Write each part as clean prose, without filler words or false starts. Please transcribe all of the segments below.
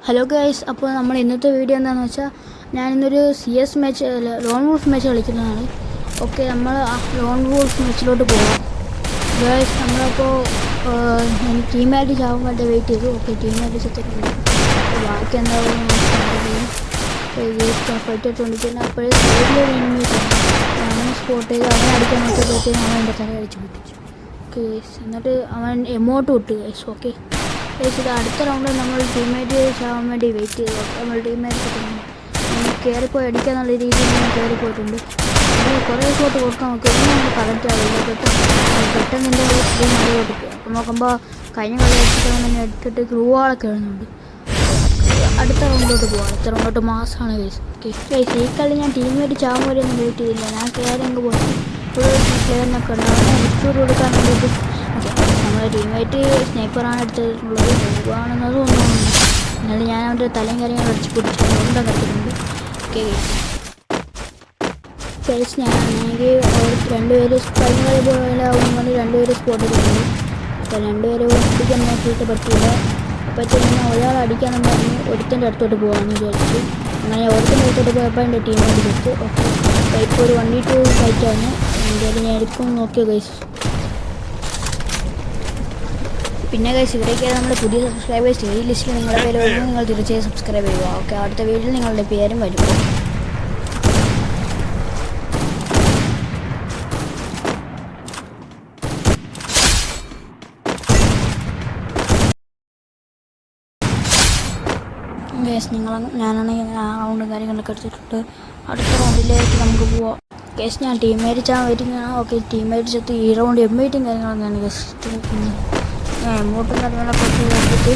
Hello guys, അപ്പോൾ നമ്മൾ ഇന്നത്തെ വീഡിയോ എന്താണെന്ന് വെച്ചാൽ ഞാനിന്നൊരു CS match loan wolf match കളിക്കുന്നതാണ്. ഓക്കെ, നമ്മൾ ആ ലോൺ വോൾഫ് മാച്ചിലോട്ട് പോകാം. ഗൈസ്, നമ്മളപ്പോൾ ടീമായിട്ട് ചാവാൻ വേണ്ടി വെയിറ്റ് ചെയ്തു. ഓക്കെ, ടീമായിട്ട് സെറ്റിട്ടുണ്ട്. ബാക്കി എന്തായാലും ഫൈറ്റ് എടുത്തുകൊണ്ടിരിക്കുന്നത്. അപ്പോഴേ സൈഡിലൊരു എനിമീസ് അവനെ സ്പോട്ട് ചെയ്ത് അവനെ അടിക്കാൻ നോക്കിയപ്പോഴത്തേക്കും അവൻ എൻ്റെ തല അടിച്ചു പൊട്ടിച്ചു. ഓക്കെ ഗൈസ്, എന്നിട്ട് അവൻ എമോട്ട് വിട്ടു ഗൈസ്. ഓക്കെ ഗൈസ്, ഇത് അടുത്ത റൗണ്ടിൽ നമ്മൾ ടീമേറ്റ് ചാവാൻ വേണ്ടി വെയിറ്റ് ചെയ്തു. നമ്മൾ ടീമേറ്റ് കിട്ടുന്നു കയറിപ്പോയി അടിക്കാന്നുള്ള രീതിയിൽ ഞാൻ കയറിപ്പോയിട്ടുണ്ട്. കുറേ ഷോട്ട് കൊടുക്കാൻ നോക്കി, ഒന്നും നമുക്ക് കറക്റ്റ് ആവില്ല. പെട്ടെന്ന് എൻ്റെ ടീം മറിയോട്ട് പോയി. അപ്പോൾ നോക്കുമ്പോൾ കഴിഞ്ഞ കളി അടിച്ചിട്ട് എടുത്തിട്ട് ഗ്രൂവാളൊക്കെ എഴുതുന്നുണ്ട്. അടുത്ത റൗണ്ടിലോട്ട് പോകാം. അടുത്ത റൗണ്ടിലോട്ട് മാസമാണ് ഗൈസ്. ഓക്കെ ഗൈസ്, ഈ കളി ഞാൻ ടീമേറ്റ് ചാവാൻ വരെ ഒന്നും വെയിറ്റ് ചെയ്തില്ല. ഞാൻ കയറി അങ്ങ് പോയി. ഒരു പ്ലെയറിനൊക്കെ ഉണ്ട്, അവനെ ഹെഡ്ഷോട്ട് കൊടുക്കാൻ വേണ്ടിയിട്ട് നമ്മുടെ ടീമേറ്റ് സ്നൈപ്പറാണ് എടുത്തിട്ടുള്ളത്. ആണെന്നത് ഒന്നും എന്നാലും ഞാൻ അവൻ്റെ തലയും കാര്യങ്ങളും അടിച്ച് പൊടിച്ച് ഉണ്ടോ കത്തിട്ടുണ്ട്. ഓക്കെ ഗൈസ്, ഞാനാണെങ്കിൽ രണ്ടുപേര് കഴിഞ്ഞ കളി പോലെ ആവുമ്പോൾ രണ്ടുപേര് സ്പോട്ട് ചെയ്തിട്ടുണ്ട്. അപ്പോൾ രണ്ടുപേര് അടിക്കാൻ നോക്കിയിട്ട് പറ്റില്ല. അപ്പോഴത്തേക്കും ഞാൻ ഒരാൾ അടിക്കാനെന്ന് പറഞ്ഞ് ഒരുത്തൻ്റെ അടുത്തോട്ട് പോകാമെന്ന് വിചാരിച്ചു. അങ്ങനെ ഒരുത്തൻ്റെ അടുത്തോട്ട് പോയപ്പോൾ എൻ്റെ ടീമേറ്റ് എടുത്തു. ഓക്കെ, അപ്പോൾ ഇപ്പോൾ ഒരു 1v2 ഫൈറ്റാണ്. എന്തായാലും ഞാൻ എടുക്കുമെന്ന് നോക്കിയോ ഗൈസ്. പിന്നെ ഗൈസ്, ഇവിടേക്കാണ് നമ്മുടെ പുതിയ സബ്സ്ക്രൈബേഴ്സ്. ഈ ലിസ്റ്റിൽ നിങ്ങളുടെ പേര് വരുമ്പോൾ നിങ്ങൾ തീർച്ചയായും സബ്സ്ക്രൈബ് ചെയ്യുക. ഓക്കെ, അടുത്ത വീഡിയോയിൽ നിങ്ങളുടെ പേരും വരും. ഗൈസ്, ഞാനാണെങ്കിൽ റൗണ്ടും കാര്യങ്ങളൊക്കെ എടുത്തിട്ടുണ്ട്. അടുത്ത റൗണ്ടിലേക്ക് നമുക്ക് പോവാം. ഗൈസ്, ഞാൻ ടീമേറ്റ് ചാൻ വരുന്നതാണ്. ഓക്കെ, ടീമേറ്റ് ചത്ത് ഈ റൗണ്ട് എമ്മേറ്റും കാര്യങ്ങളൊക്കെയാണ് ഗൈസ്. ഞാൻ എമോട്ടും കാര്യങ്ങളൊക്കെ വെച്ചിട്ട്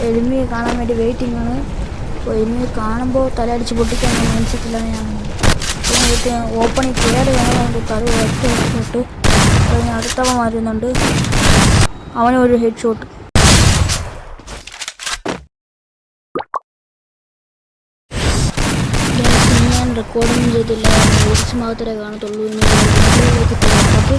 എളിമയെ കാണാൻ വേണ്ടി വെയിറ്റിംഗ് ആണ്. അപ്പോൾ എളിമയെ കാണുമ്പോൾ തലയടിച്ച് പൊട്ടിക്കാൻ മനസ്സിലാണ് ഞാൻ ഓപ്പണിൽ കയറി വേണമെങ്കിൽ തല ഒറ്റ ഹെഡ് ഷോട്ട്. അടുത്തവൻ വരുന്നുണ്ട്, അവനൊരു ഹെഡ് ഷോട്ട്. ഞാൻ റെക്കോർഡൊന്നും ചെയ്തില്ല, വീഡിയോസ് മാത്രമേ കാണത്തുള്ളൂ. ഓക്കെ